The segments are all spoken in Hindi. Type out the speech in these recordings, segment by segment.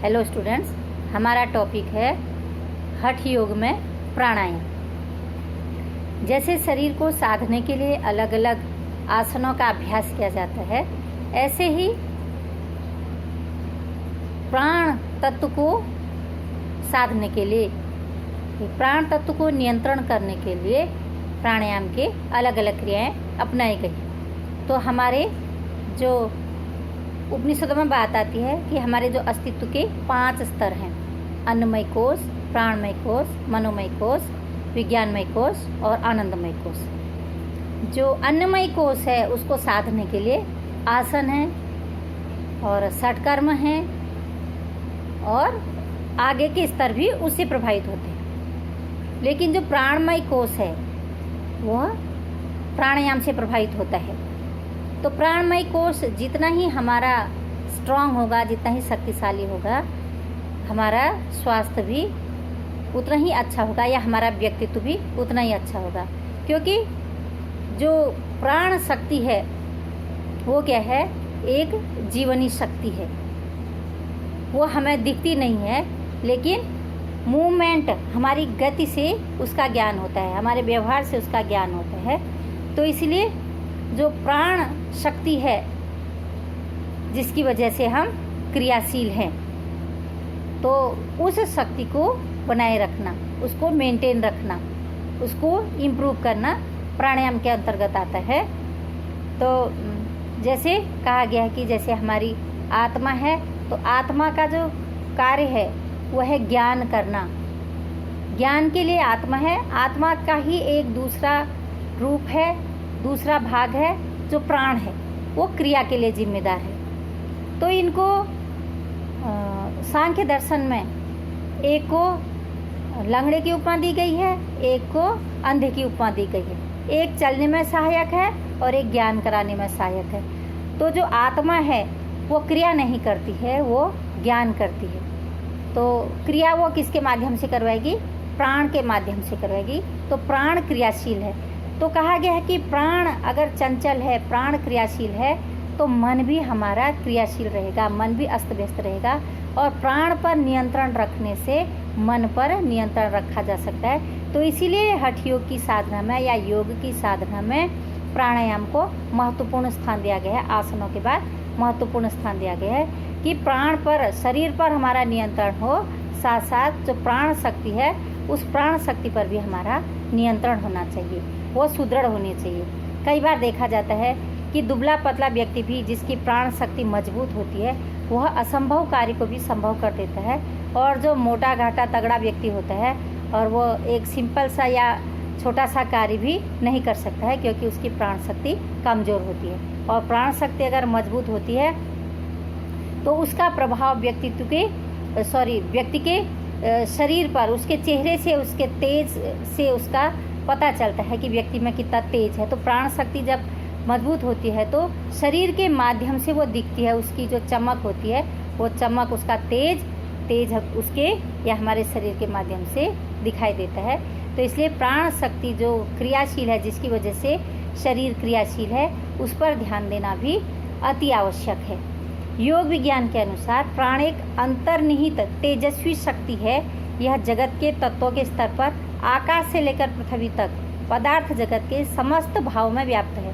हेलो स्टूडेंट्स, हमारा टॉपिक है हठ योग में प्राणायाम। जैसे शरीर को साधने के लिए अलग अलग आसनों का अभ्यास किया जाता है, ऐसे ही प्राण तत्व को साधने के लिए, प्राण तत्व को नियंत्रण करने के लिए प्राणायाम के अलग अलग क्रियाएं अपनाई गई। तो हमारे जो उपनिषदों में बात आती है कि हमारे जो अस्तित्व के 5 स्तर हैं, अन्नमय कोश, प्राणमय कोश, मनोमय कोश, विज्ञानमय कोश और आनंदमय कोश। जो अन्नमय कोश है उसको साधने के लिए आसन है और षटकर्म है और आगे के स्तर भी उससे प्रभावित होते हैं। लेकिन जो प्राणमय कोश है वह प्राणायाम से प्रभावित होता है। तो प्राणमय कोश जितना ही हमारा स्ट्रांग होगा, जितना ही शक्तिशाली होगा, हमारा स्वास्थ्य भी उतना ही अच्छा होगा या हमारा व्यक्तित्व भी उतना ही अच्छा होगा। क्योंकि जो प्राण शक्ति है वो क्या है, एक जीवनी शक्ति है। वो हमें दिखती नहीं है, लेकिन मूवमेंट, हमारी गति से उसका ज्ञान होता है, हमारे व्यवहार से उसका ज्ञान होता है। तो इसलिए जो प्राण शक्ति है जिसकी वजह से हम क्रियाशील हैं, तो उस शक्ति को बनाए रखना, उसको मेंटेन रखना, उसको इम्प्रूव करना प्राणायाम के अंतर्गत आता है। तो जैसे कहा गया है कि जैसे हमारी आत्मा है, तो आत्मा का जो कार्य है वह है ज्ञान करना। ज्ञान के लिए आत्मा है, आत्मा का ही एक दूसरा रूप है, दूसरा भाग है जो प्राण है, वो क्रिया के लिए जिम्मेदार है। तो इनको सांख्य दर्शन में एक को लंगड़े की उपमा दी गई है, एक को अंधे की उपमा दी गई है। एक चलने में सहायक है और एक ज्ञान कराने में सहायक है। तो जो आत्मा है वो क्रिया नहीं करती है, वो ज्ञान करती है। तो क्रिया वो किसके माध्यम से करवाएगी? प्राण के माध्यम से करवाएगी। तो प्राण क्रियाशील है। तो कहा गया है कि प्राण अगर चंचल है, प्राण क्रियाशील है, तो मन भी हमारा क्रियाशील रहेगा, मन भी अस्त व्यस्त रहेगा। और प्राण पर नियंत्रण रखने से मन पर नियंत्रण रखा जा सकता है। तो इसीलिए हठ योग की साधना में या योग की साधना में प्राणायाम को महत्वपूर्ण स्थान दिया गया है। आसनों के बाद महत्वपूर्ण स्थान दिया गया है कि प्राण पर, शरीर पर हमारा नियंत्रण हो, साथ साथ जो प्राण शक्ति है उस प्राण शक्ति पर भी हमारा नियंत्रण होना चाहिए, वो सुदृढ़ होनी चाहिए। कई बार देखा जाता है कि दुबला पतला व्यक्ति भी जिसकी प्राण शक्ति मजबूत होती है वह असंभव कार्य को भी संभव कर देता है। और जो मोटा घाटा तगड़ा व्यक्ति होता है और वो एक सिंपल सा या छोटा सा कार्य भी नहीं कर सकता है, क्योंकि उसकी प्राण शक्ति कमज़ोर होती है। और प्राण शक्ति अगर मजबूत होती है तो उसका प्रभाव व्यक्ति के शरीर पर, उसके चेहरे से, उसके तेज से उसका पता चलता है कि व्यक्ति में कितना तेज है। तो प्राण शक्ति जब मजबूत होती है तो शरीर के माध्यम से वो दिखती है, उसकी जो चमक होती है वो चमक, उसका तेज उसके या हमारे शरीर के माध्यम से दिखाई देता है। तो इसलिए प्राण शक्ति जो क्रियाशील है, जिसकी वजह से शरीर क्रियाशील है, उस पर ध्यान देना भी अति आवश्यक है। योग विज्ञान के अनुसार प्राण एक अंतर्निहित तेजस्वी शक्ति है। यह जगत के तत्वों के स्तर पर आकाश से लेकर पृथ्वी तक पदार्थ जगत के समस्त भाव में व्याप्त है।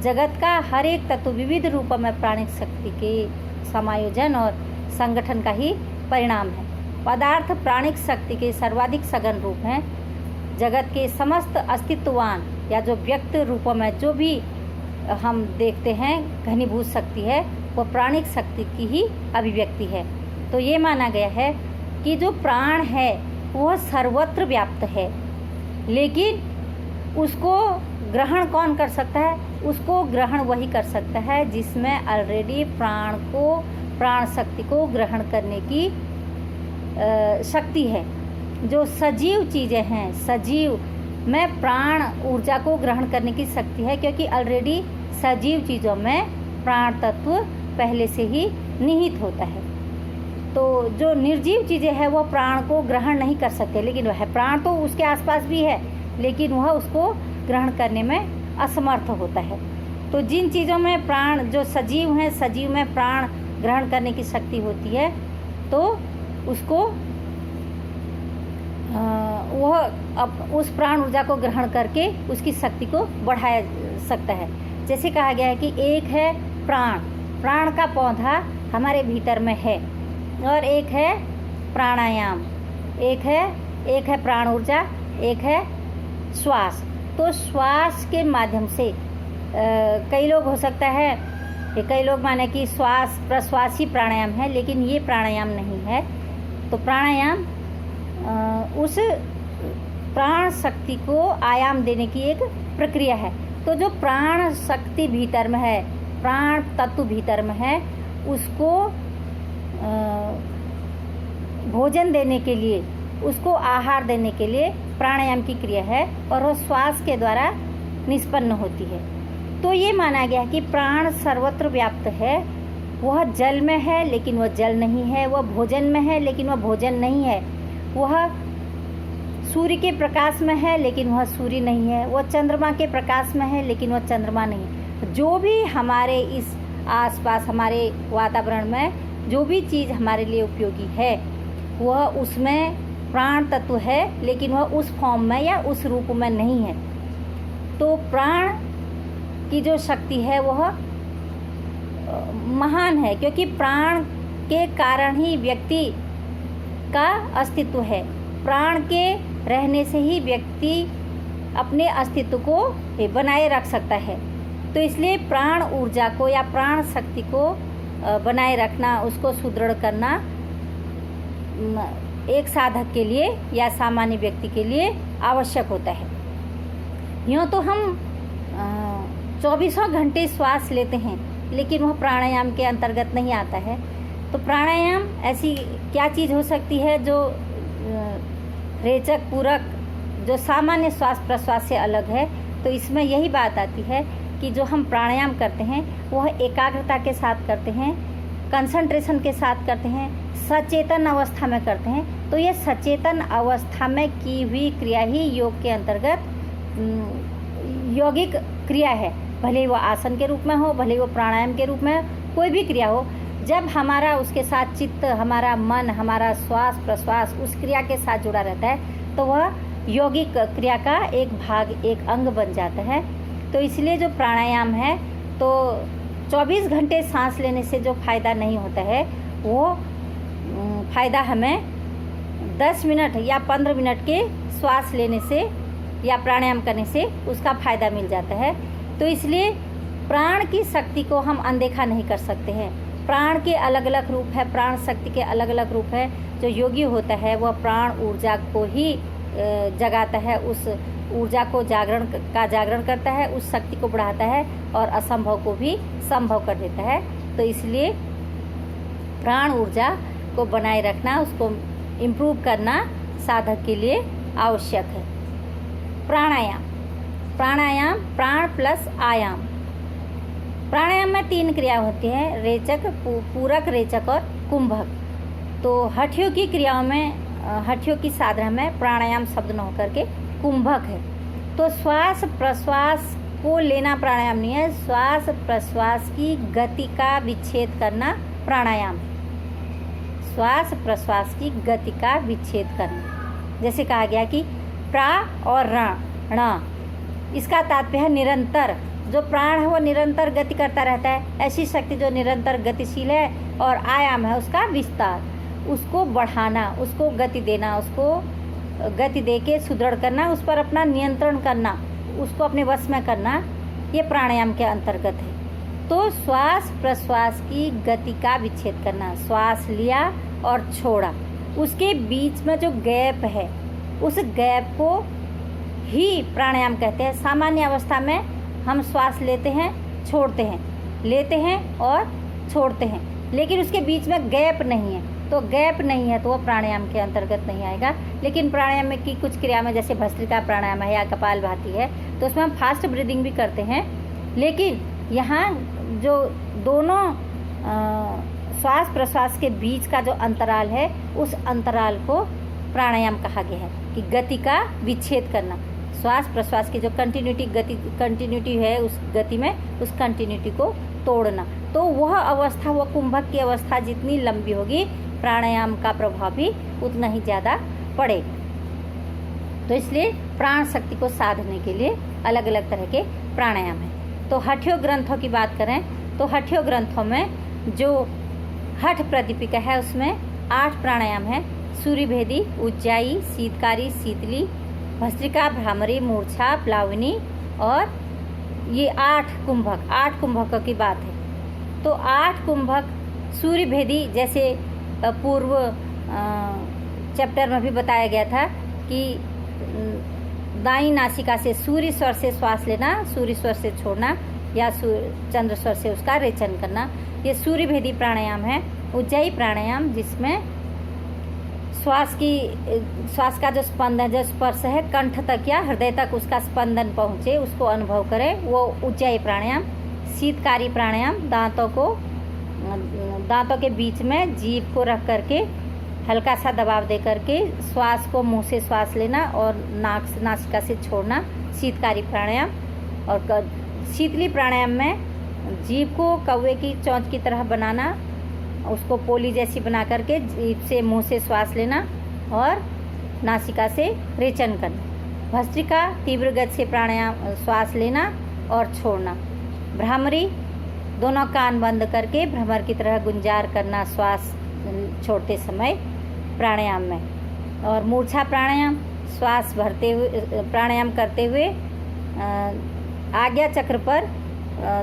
जगत का हर एक तत्व विविध रूपों में प्राणिक शक्ति के समायोजन और संगठन का ही परिणाम है। पदार्थ प्राणिक शक्ति के सर्वाधिक सघन रूप हैं। जगत के समस्त अस्तित्ववान या जो व्यक्त रूपों में जो भी हम देखते हैं घनीभूत शक्ति है, वो प्राणिक शक्ति की ही अभिव्यक्ति है। तो ये माना गया है कि जो प्राण है वह सर्वत्र व्याप्त है, लेकिन उसको ग्रहण कौन कर सकता है? उसको ग्रहण वही कर सकता है जिसमें ऑलरेडी प्राण शक्ति को ग्रहण करने की शक्ति है। जो सजीव चीज़ें हैं, सजीव में प्राण ऊर्जा को ग्रहण करने की शक्ति है, क्योंकि ऑलरेडी सजीव चीज़ों में प्राण तत्व पहले से ही निहित होता है। तो जो निर्जीव चीज़ें हैं वो प्राण को ग्रहण नहीं कर सकते, लेकिन वह प्राण तो उसके आसपास भी है, लेकिन वह उसको ग्रहण करने में असमर्थ होता है। तो जिन चीज़ों में प्राण, जो सजीव हैं, सजीव में प्राण ग्रहण करने की शक्ति होती है, तो उसको वह उस प्राण ऊर्जा को ग्रहण करके उसकी शक्ति को बढ़ाया सकता है। जैसे कहा गया है कि एक है प्राण, प्राण का पौधा हमारे भीतर में है, और एक है प्राणायाम, एक है प्राण ऊर्जा, एक है श्वास। तो श्वास के माध्यम से कई लोग हो सकता है कि कई लोग माने कि श्वास प्रश्वास ही प्राणायाम है, लेकिन ये प्राणायाम नहीं है। तो प्राणायाम उस प्राण शक्ति को आयाम देने की एक प्रक्रिया है। तो जो प्राण शक्ति भीतर में है, प्राण तत्व भीतर में है, उसको भोजन देने के लिए, उसको आहार देने के लिए प्राणायाम की क्रिया है, और वह श्वास के द्वारा निष्पन्न होती है। तो ये माना गया है कि प्राण सर्वत्र व्याप्त है। वह जल में है लेकिन वह जल नहीं है, वह भोजन में है लेकिन वह भोजन नहीं है, वह सूर्य के प्रकाश में है लेकिन वह सूर्य नहीं है, वह चंद्रमा के प्रकाश में है लेकिन वह चंद्रमा नहीं है। जो भी हमारे इस आसपास हमारे वातावरण में जो भी चीज़ हमारे लिए उपयोगी है, वह उसमें प्राण तत्व है, लेकिन वह उस फॉर्म में या उस रूप में नहीं है। तो प्राण की जो शक्ति है वह महान है, क्योंकि प्राण के कारण ही व्यक्ति का अस्तित्व है। प्राण के रहने से ही व्यक्ति अपने अस्तित्व को बनाए रख सकता है। तो इसलिए प्राण ऊर्जा को या प्राण शक्ति को बनाए रखना, उसको सुदृढ़ करना एक साधक के लिए या सामान्य व्यक्ति के लिए आवश्यक होता है। यूँ तो हम 24 घंटे श्वास लेते हैं, लेकिन वह प्राणायाम के अंतर्गत नहीं आता है। तो प्राणायाम ऐसी क्या चीज़ हो सकती है जो रेचक पूरक, जो सामान्य श्वास प्रश्वास से अलग है। तो इसमें यही बात आती है कि जो हम प्राणायाम करते हैं वह एकाग्रता के साथ करते हैं, कंसंट्रेशन के साथ करते हैं, सचेतन अवस्था में करते हैं। तो यह सचेतन अवस्था में की हुई क्रिया ही योग के अंतर्गत यौगिक क्रिया है। भले वो आसन के रूप में हो, भले वो प्राणायाम के रूप में, कोई भी क्रिया हो, जब हमारा उसके साथ चित्त, हमारा मन, हमारा श्वास प्रश्वास उस क्रिया के साथ जुड़ा रहता है, तो वह यौगिक क्रिया का एक भाग, एक अंग बन जाता है। तो इसलिए जो प्राणायाम है, तो 24 घंटे सांस लेने से जो फ़ायदा नहीं होता है, वो फ़ायदा हमें 10 मिनट या 15 मिनट के श्वास लेने से या प्राणायाम करने से उसका फ़ायदा मिल जाता है। तो इसलिए प्राण की शक्ति को हम अनदेखा नहीं कर सकते हैं। प्राण के अलग अलग रूप है, प्राण शक्ति के अलग अलग रूप है। जो योगी होता है वह प्राण ऊर्जा को ही जगाता है, उस ऊर्जा को जागरण करता है, उस शक्ति को बढ़ाता है और असंभव को भी संभव कर देता है। तो इसलिए प्राण ऊर्जा को बनाए रखना, उसको इम्प्रूव करना साधक के लिए आवश्यक है। प्राणायाम प्राण प्लस आयाम। प्राणायाम में 3 क्रिया होती है, रेचक, पूरक, रेचक और कुंभक। तो हठियों की क्रियाओं में, हठियों की साधना में प्राणायाम शब्द न होकर के कुंभक है। तो श्वास प्रश्वास को लेना प्राणायाम नहीं है, श्वास प्रश्वास की गति का विच्छेद करना प्राणायाम। श्वास प्रश्वास की गति का विच्छेद करना, जैसे कहा गया कि प्रा और ण, इसका तात्पर्य है निरंतर। जो प्राण है वो निरंतर गति करता रहता है, ऐसी शक्ति जो निरंतर गतिशील है, और आयाम है उसका विस्तार, उसको बढ़ाना, उसको गति देना, उसको गति दे के सुदृढ़ करना, उस पर अपना नियंत्रण करना, उसको अपने वश में करना, ये प्राणायाम के अंतर्गत है। तो श्वास प्रश्वास की गति का विच्छेद करना, श्वास लिया और छोड़ा, उसके बीच में जो गैप है, उस गैप को ही प्राणायाम कहते हैं। सामान्य अवस्था में हम श्वास लेते हैं, छोड़ते हैं, लेते हैं और छोड़ते हैं, लेकिन उसके बीच में गैप नहीं है। तो गैप नहीं है तो वो प्राणायाम के अंतर्गत नहीं आएगा। लेकिन प्राणायाम में की कुछ क्रिया में, जैसे भस्त्रिका प्राणायाम है या कपालभाति है, तो उसमें हम फास्ट ब्रीदिंग भी करते हैं। लेकिन यहाँ जो दोनों श्वास प्रश्वास के बीच का जो अंतराल है, उस अंतराल को प्राणायाम कहा गया है कि गति का विच्छेद करना, श्वास प्रश्वास की जो कंटिन्यूटी है उस गति में, उस कंटिन्यूटी को तोड़ना। तो वह अवस्था, वह कुंभक की अवस्था जितनी लंबी होगी, प्राणायाम का प्रभाव भी उतना ही ज़्यादा पड़ेगा। तो इसलिए प्राण शक्ति को साधने के लिए अलग अलग तरह के प्राणायाम हैं। तो हठयोग ग्रंथों की बात करें तो हठयोग ग्रंथों में जो हठ प्रदीपिका है उसमें 8 प्राणायाम है। सूर्यभेदी, उज्जाई, शीतकारी, शीतली, भस्त्रिका, भ्रामरी, मूर्छा, प्लावनी और ये 8 कुंभकों की बात है। तो 8 कुंभक सूर्यभेदी, जैसे पूर्व चैप्टर में भी बताया गया था कि दाईं नासिका से सूर्य स्वर से श्वास लेना, सूर्य स्वर से छोड़ना या चंद्र स्वर से उसका रेचन करना, ये सूर्यभेदी प्राणायाम है। उज्जाई प्राणायाम जिसमें श्वास का जो स्पंदन, जो स्पर्श है कंठ तक या हृदय तक उसका स्पंदन पहुँचे, उसको अनुभव करें, वो उज्जाई प्राणायाम। शीतकारी प्राणायाम, दांतों के बीच में जीभ को रख करके हल्का सा दबाव दे करके श्वास को मुंह से श्वास लेना और नासिका से छोड़ना, शीतकारी प्राणायाम। और शीतली प्राणायाम में जीभ को कौवे की चोंच की तरह बनाना, उसको पोली जैसी बना करके जीभ से मुंह से श्वास लेना और नासिका से रेचन करना। भस्त्रिका, तीव्र गति से प्राणायाम, श्वास लेना और छोड़ना। भ्रामरी, दोनों कान बंद करके भ्रमर की तरह गुंजार करना श्वास छोड़ते समय प्राणायाम में। और मूर्छा प्राणायाम, श्वास भरते हुए प्राणायाम करते हुए आज्ञा चक्र पर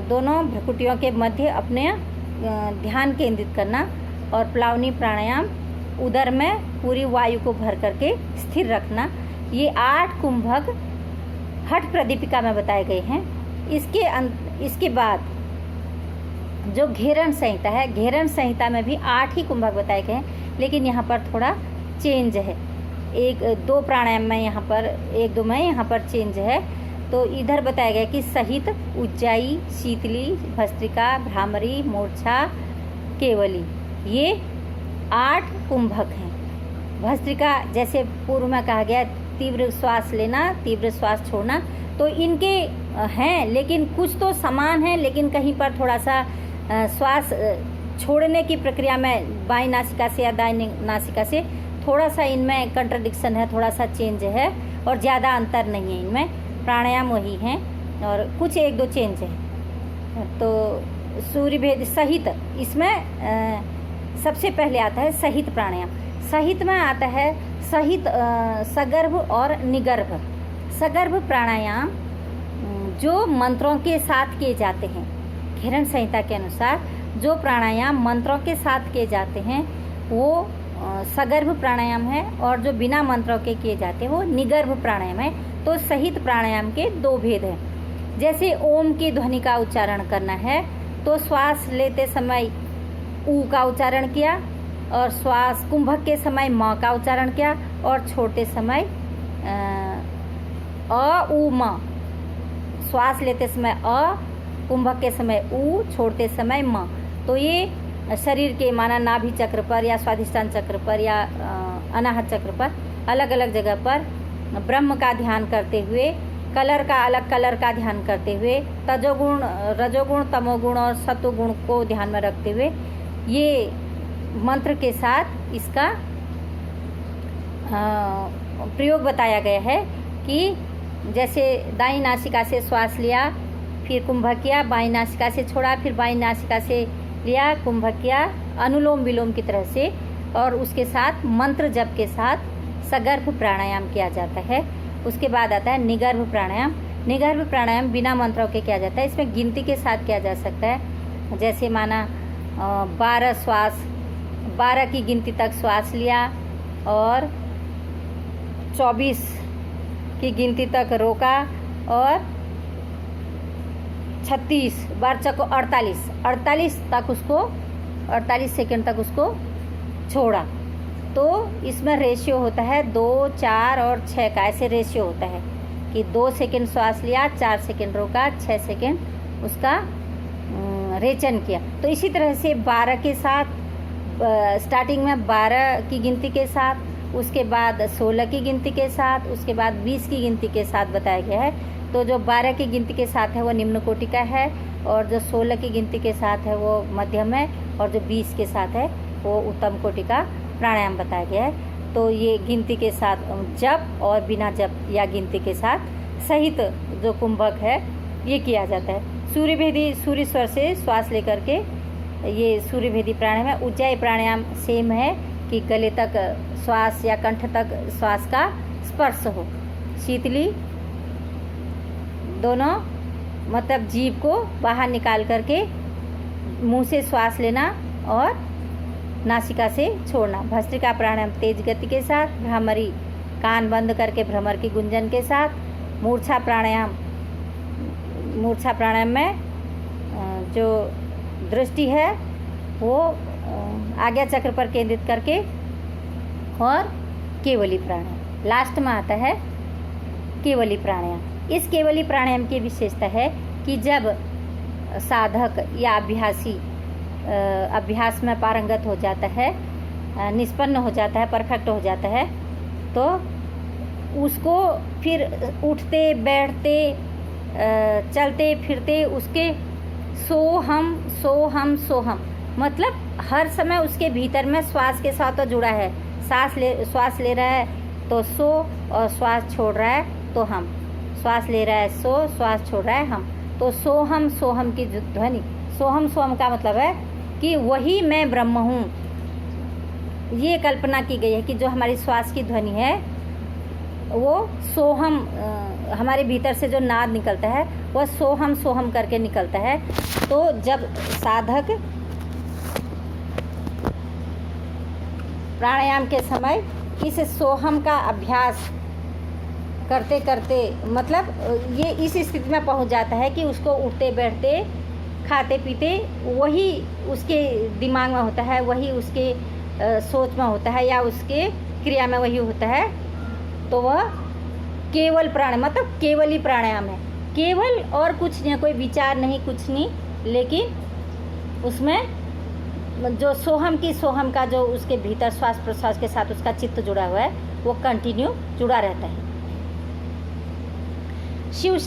दोनों भ्रुकुटियों के मध्य अपने ध्यान केंद्रित करना। और प्लावनी प्राणायाम, उदर में पूरी वायु को भर करके स्थिर रखना। ये 8 कुंभक हठ प्रदीपिका में बताए गए हैं। इसके बाद जो घेरण संहिता है, घेरण संहिता में भी 8 ही कुंभक बताए गए हैं, लेकिन यहाँ पर थोड़ा चेंज है। 1-2 प्राणायाम में यहाँ पर 1-2 में यहाँ पर चेंज है। तो इधर बताया गया कि सहित, उज्जाई, शीतली, भस्त्रिका, भ्रामरी, मूर्छा, केवली, ये 8 कुंभक हैं। भस्त्रिका जैसे पूर्व में कहा गया तीव्र श्वास लेना, तीव्र श्वास छोड़ना, तो इनके हैं लेकिन कुछ तो समान है, लेकिन कहीं पर थोड़ा सा श्वास छोड़ने की प्रक्रिया में बाईं नासिका से या दाईं नासिका से थोड़ा सा इनमें कंट्राडिक्शन है, थोड़ा सा चेंज है और ज़्यादा अंतर नहीं है। इनमें प्राणायाम वही हैं और कुछ 1-2 चेंज है। तो सूर्यभेद सहित, इसमें सबसे पहले आता है सहित प्राणायाम। सहित में आता है सहित सगर्भ और निगर्भ। सगर्भ प्राणायाम जो मंत्रों के साथ किए जाते हैं, घेरण संहिता के अनुसार जो प्राणायाम मंत्रों के साथ किए जाते हैं वो सगर्भ प्राणायाम है, और जो बिना मंत्रों के किए जाते हैं वो निगर्भ प्राणायाम है। तो सहित प्राणायाम के 2 भेद हैं। जैसे ओम की ध्वनि का उच्चारण करना है तो श्वास लेते समय ऊ का उच्चारण किया, और श्वास कुंभक के समय म का उच्चारण किया, और छोड़ते समय अ उ म। श्वास लेते समय अ, कुंभक के समय ऊ, छोड़ते समय म। तो ये शरीर के माना नाभि चक्र पर या स्वाधिष्ठान चक्र पर या अनाहत चक्र पर अलग अलग जगह पर ब्रह्म का ध्यान करते हुए, अलग कलर का ध्यान करते हुए, तजोगुण, रजोगुण, तमोगुण और सत्वगुण को ध्यान में रखते हुए ये मंत्र के साथ इसका प्रयोग बताया गया है कि जैसे दाईं नासिका से श्वास लिया, फिर कुंभक किया, बाईं नासिका से छोड़ा, फिर बाईं नासिका से लिया, कुंभक किया, अनुलोम विलोम की तरह से, और उसके साथ मंत्र जप के साथ सगर्भ प्राणायाम किया जाता है। उसके बाद आता है निगर्भ प्राणायाम। निगर्भ प्राणायाम बिना मंत्रों के किया जाता है। इसमें गिनती के साथ किया जा सकता है। जैसे माना 12 की गिनती तक श्वास लिया और 24 की गिनती तक रोका, और 36 बार चको 48 सेकंड तक उसको छोड़ा। तो इसमें रेशियो होता है 2, 4 और 6 का, ऐसे रेशियो होता है कि 2 सेकंड श्वास लिया, 4 सेकंड रोका, 6 सेकंड उसका रेचन किया। तो इसी तरह से 12 के साथ स्टार्टिंग में 12 की गिनती के साथ, उसके बाद 16 की गिनती के साथ, उसके बाद 20 की गिनती के साथ बताया गया है। तो जो 12 की गिनती के साथ है वो निम्न कोटि का है, और जो 16 की गिनती के साथ है वो मध्यम है, और जो 20 के साथ है वो उत्तम कोटि का प्राणायाम बताया गया है। तो ये गिनती के साथ जप और बिना जप या गिनती के साथ सहित जो कुंभक है ये किया जाता है। सूर्यभेदी सूर्य स्वर से श्वास लेकर के ये सूर्यभेदी प्राणायाम है। उज्जाई प्राणायाम सेम है कि गले तक श्वास या कंठ तक श्वास का स्पर्श हो। शीतली दोनों मतलब जीभ को बाहर निकाल करके मुंह से श्वास लेना और नासिका से छोड़ना। भस्त्रिका प्राणायाम तेज गति के साथ, भ्रामरी कान बंद करके भ्रमर की गुंजन के साथ। मूर्छा प्राणायाम में जो दृष्टि है वो आज्ञा चक्र पर केंद्रित करके, और केवली प्राणायाम लास्ट में आता है केवली प्राणायाम। इस केवली प्राणायाम की विशेषता है कि जब साधक या अभ्यासी अभ्यास में पारंगत हो जाता है, निष्पन्न हो जाता है, परफेक्ट हो जाता है, तो उसको फिर उठते बैठते चलते फिरते उसके सोहम मतलब हर समय उसके भीतर में श्वास के साथ तो जुड़ा है। श्वास ले रहा है तो सो, और श्वास छोड़ रहा है तो हम। श्वास ले रहा है सो, श्वास छोड़ रहा है हम। तो सोहम की ध्वनि, सोहम का मतलब है कि वही मैं ब्रह्म हूँ। ये कल्पना की गई है कि जो हमारी श्वास की ध्वनि है वो सोहम, हमारे भीतर से जो नाद निकलता है वह सोहम करके निकलता है। तो जब साधक प्राणायाम के समय इस सोहम का अभ्यास करते करते मतलब ये इस स्थिति में पहुंच जाता है कि उसको उठते बैठते खाते पीते वही उसके दिमाग में होता है, वही उसके सोच में होता है या उसके क्रिया में वही होता है, तो वह केवल प्राणायाम मतलब केवली प्राणायाम है। केवल और कुछ नहीं, कोई विचार नहीं, कुछ नहीं, लेकिन उसमें जो सोहम का जो उसके भीतर श्वास प्रश्वास के साथ उसका चित्त जुड़ा हुआ है वो कंटिन्यू जुड़ा रहता है। शिव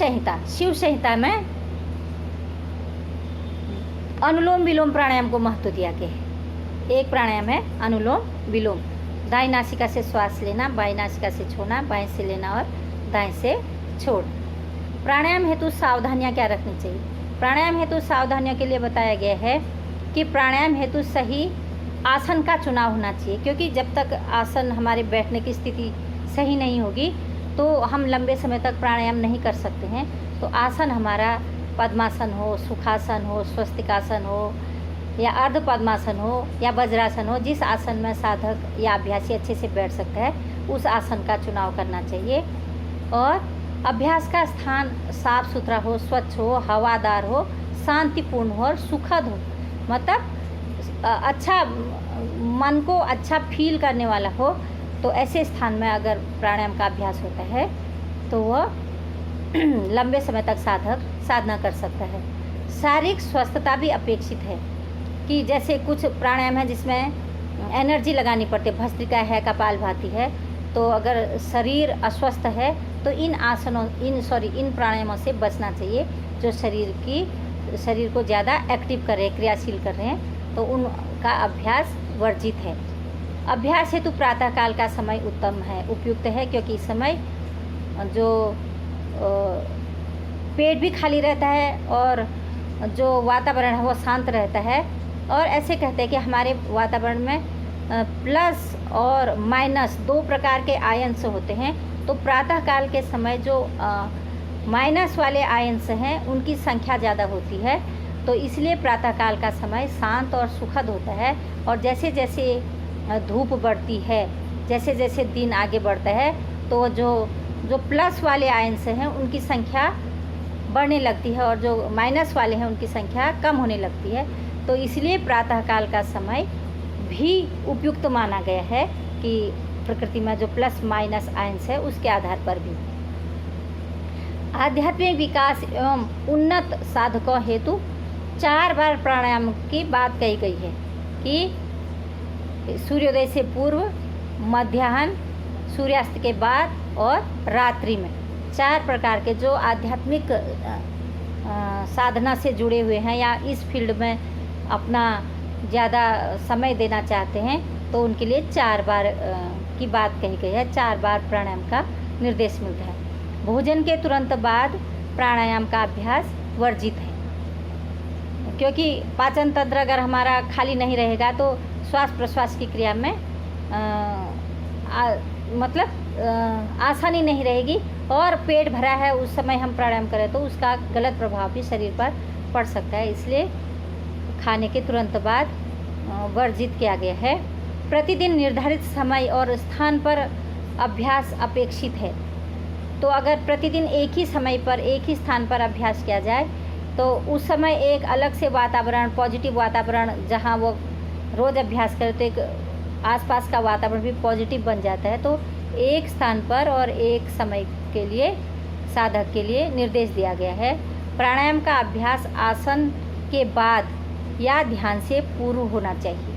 संहिता में अनुलोम विलोम प्राणायाम को महत्व दिया गया है। एक प्राणायाम है अनुलोम विलोम। दाएं नासिका से श्वास लेना, बाएं नासिका से छोड़ना, बाएं से लेना और दाएं से छोड़ना। प्राणायाम हेतु सावधानियां क्या रखनी चाहिए? प्राणायाम हेतु सावधानियों के लिए बताया गया है कि प्राणायाम हेतु सही आसन का चुनाव होना चाहिए, क्योंकि जब तक आसन हमारे बैठने की स्थिति सही नहीं होगी तो हम लंबे समय तक प्राणायाम नहीं कर सकते हैं। तो आसन हमारा पद्मासन हो, सुखासन हो, स्वस्तिकासन हो या अर्ध पद्मासन हो या वज्रासन हो, जिस आसन में साधक या अभ्यासी अच्छे से बैठ सकता है उस आसन का चुनाव करना चाहिए। और अभ्यास का स्थान साफ सुथरा हो, स्वच्छ हो, हवादार हो, शांतिपूर्ण हो और सुखद हो, मतलब अच्छा मन को अच्छा फील करने वाला हो। तो ऐसे स्थान में अगर प्राणायाम का अभ्यास होता है तो वह लंबे समय तक साधक साधना कर सकता है। शारीरिक स्वस्थता भी अपेक्षित है कि जैसे कुछ प्राणायाम है जिसमें एनर्जी लगानी पड़ती है, भस्त्रिका है, कपालभाति है, तो अगर शरीर अस्वस्थ है तो इन प्राणायामों से बचना चाहिए जो शरीर को ज़्यादा एक्टिव कर रहे हैं, क्रियाशील कर रहे हैं, तो उनका अभ्यास वर्जित है। अभ्यास हेतु प्रातःकाल का समय उत्तम है, उपयुक्त है, क्योंकि इस समय जो पेट भी खाली रहता है और जो वातावरण है वो शांत रहता है। और ऐसे कहते हैं कि हमारे वातावरण में प्लस और माइनस दो प्रकार के आयंस होते हैं। तो प्रातःकाल के समय जो माइनस वाले आयंस हैं उनकी संख्या ज़्यादा होती है, तो इसलिए प्रातःकाल का समय शांत और सुखद होता है। और जैसे जैसे धूप बढ़ती है, जैसे जैसे दिन आगे बढ़ता है, तो जो प्लस वाले आयंस हैं उनकी संख्या बढ़ने लगती है और जो माइनस वाले हैं उनकी संख्या कम होने लगती है। तो इसलिए प्रातःकाल का समय भी उपयुक्त माना गया है कि प्रकृति में जो प्लस माइनस आयंस है उसके आधार पर भी। आध्यात्मिक विकास एवं उन्नत साधकों हेतु 4 बार प्राणायाम की बात कही गई है कि सूर्योदय से पूर्व, मध्याह्न, सूर्यास्त के बाद और रात्रि में 4 प्रकार के जो आध्यात्मिक साधना से जुड़े हुए हैं या इस फील्ड में अपना ज़्यादा समय देना चाहते हैं तो उनके लिए 4 बार की बात कही गई है, 4 बार प्राणायाम का निर्देश मिलता है। भोजन के तुरंत बाद प्राणायाम का अभ्यास वर्जित है, क्योंकि पाचन तंत्र अगर हमारा खाली नहीं रहेगा तो श्वास प्रश्वास की क्रिया में आसानी नहीं रहेगी, और पेट भरा है उस समय हम प्राणायाम करें तो उसका गलत प्रभाव भी शरीर पर पड़ सकता है। इसलिए खाने के तुरंत बाद वर्जित किया गया है। प्रतिदिन निर्धारित समय और स्थान पर अभ्यास अपेक्षित है। तो अगर प्रतिदिन एक ही समय पर एक ही स्थान पर अभ्यास किया जाए तो उस समय एक अलग से वातावरण, पॉजिटिव वातावरण, जहाँ वो रोज़ अभ्यास करे तो एक आसपास का वातावरण भी पॉजिटिव बन जाता है। तो एक स्थान पर और एक समय के लिए साधक के लिए निर्देश दिया गया है। प्राणायाम का अभ्यास आसन के बाद या ध्यान से पूर्व होना चाहिए।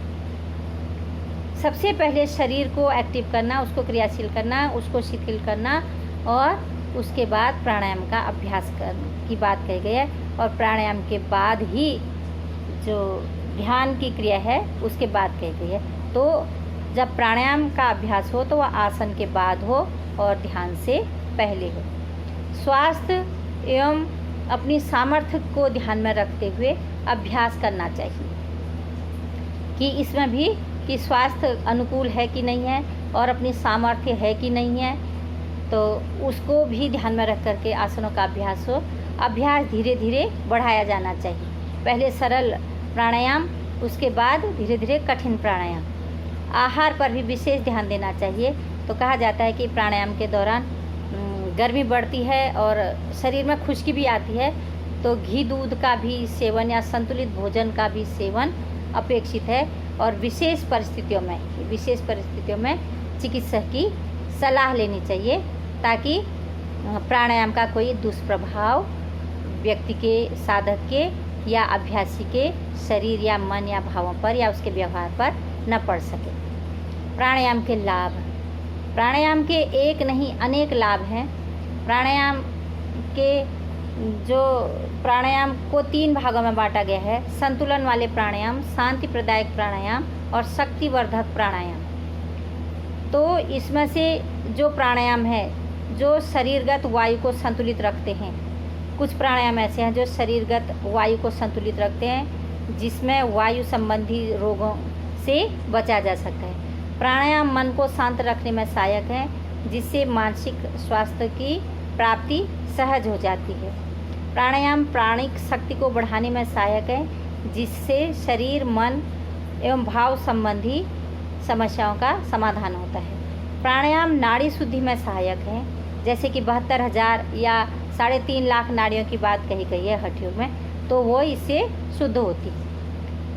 सबसे पहले शरीर को एक्टिव करना, उसको क्रियाशील करना, उसको शिथिल करना, और उसके बाद प्राणायाम का अभ्यास करने की बात कही गई है। और प्राणायाम के बाद ही जो ध्यान की क्रिया है उसके बाद कही गई है। तो जब प्राणायाम का अभ्यास हो तो वह आसन के बाद हो और ध्यान से पहले हो। स्वास्थ्य एवं अपनी सामर्थ्य को ध्यान में रखते हुए अभ्यास करना चाहिए कि इसमें भी कि स्वास्थ्य अनुकूल है कि नहीं है और अपनी सामर्थ्य है कि नहीं है, तो उसको भी ध्यान में रख करके आसनों का अभ्यास हो। अभ्यास धीरे धीरे बढ़ाया जाना चाहिए। पहले सरल प्राणायाम, उसके बाद धीरे धीरे कठिन प्राणायाम। आहार पर भी विशेष ध्यान देना चाहिए। तो कहा जाता है कि प्राणायाम के दौरान गर्मी बढ़ती है और शरीर में खुश्की भी आती है, तो घी दूध का भी सेवन या संतुलित भोजन का भी सेवन अपेक्षित है। और विशेष परिस्थितियों में चिकित्सक की सलाह लेनी चाहिए, ताकि प्राणायाम का कोई दुष्प्रभाव व्यक्ति के, साधक के या अभ्यासी के शरीर या मन या भावों पर या उसके व्यवहार पर न पड़ सके। प्राणायाम के लाभ। प्राणायाम के एक नहीं अनेक लाभ हैं। प्राणायाम को 3 भागों में बांटा गया है: संतुलन वाले प्राणायाम, शांति प्रदायक प्राणायाम और शक्तिवर्धक प्राणायाम। तो इसमें से जो प्राणायाम है जो शरीरगत वायु को संतुलित रखते हैं, कुछ प्राणायाम ऐसे हैं जो शरीरगत वायु को संतुलित रखते हैं, जिसमें वायु संबंधी रोगों से बचा जा सकता है। प्राणायाम मन को शांत रखने में सहायक है, जिससे मानसिक स्वास्थ्य की प्राप्ति सहज हो जाती है। प्राणायाम प्राणिक शक्ति को बढ़ाने में सहायक है, जिससे शरीर, मन एवं भाव संबंधी समस्याओं का समाधान होता है। प्राणायाम नाड़ी शुद्धि में सहायक है, जैसे कि 72,000 या 3.5 लाख नाड़ियों की बात कही गई है हड्डियों में, तो वो इससे शुद्ध होती है।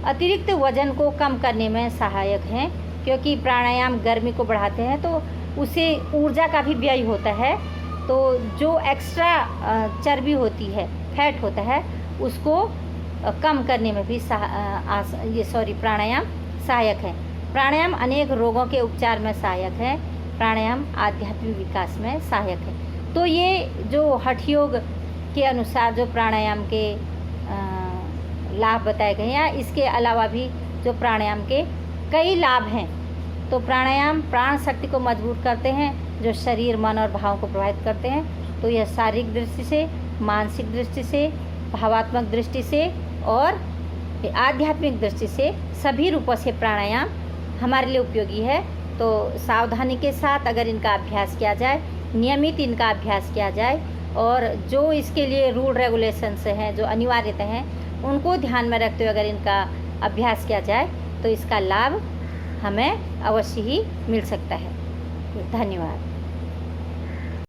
अतिरिक्त वजन को कम करने में सहायक है, क्योंकि प्राणायाम गर्मी को बढ़ाते हैं तो उससे ऊर्जा का भी व्यय होता है। तो जो एक्स्ट्रा चर्बी होती है, फैट होता है, उसको कम करने में भी प्राणायाम सहायक है। प्राणायाम अनेक रोगों के उपचार में सहायक है। प्राणायाम आध्यात्मिक विकास में सहायक है। तो ये जो हठ योग के अनुसार जो प्राणायाम के लाभ बताए गए हैं, इसके अलावा भी जो प्राणायाम के कई लाभ हैं। तो प्राणायाम प्राण शक्ति को मजबूत करते हैं, जो शरीर, मन और भावों को प्रभावित करते हैं। तो यह शारीरिक दृष्टि से, मानसिक दृष्टि से, भावात्मक दृष्टि से और आध्यात्मिक दृष्टि से सभी रूपों से प्राणायाम हमारे लिए उपयोगी है। तो सावधानी के साथ अगर इनका अभ्यास किया जाए, नियमित इनका अभ्यास किया जाए, और जो इसके लिए रूल रेगुलेशंस हैं, जो अनिवार्यता हैं, उनको ध्यान में रखते हुए अगर इनका अभ्यास किया जाए तो इसका लाभ हमें अवश्य ही मिल सकता है। धन्यवाद।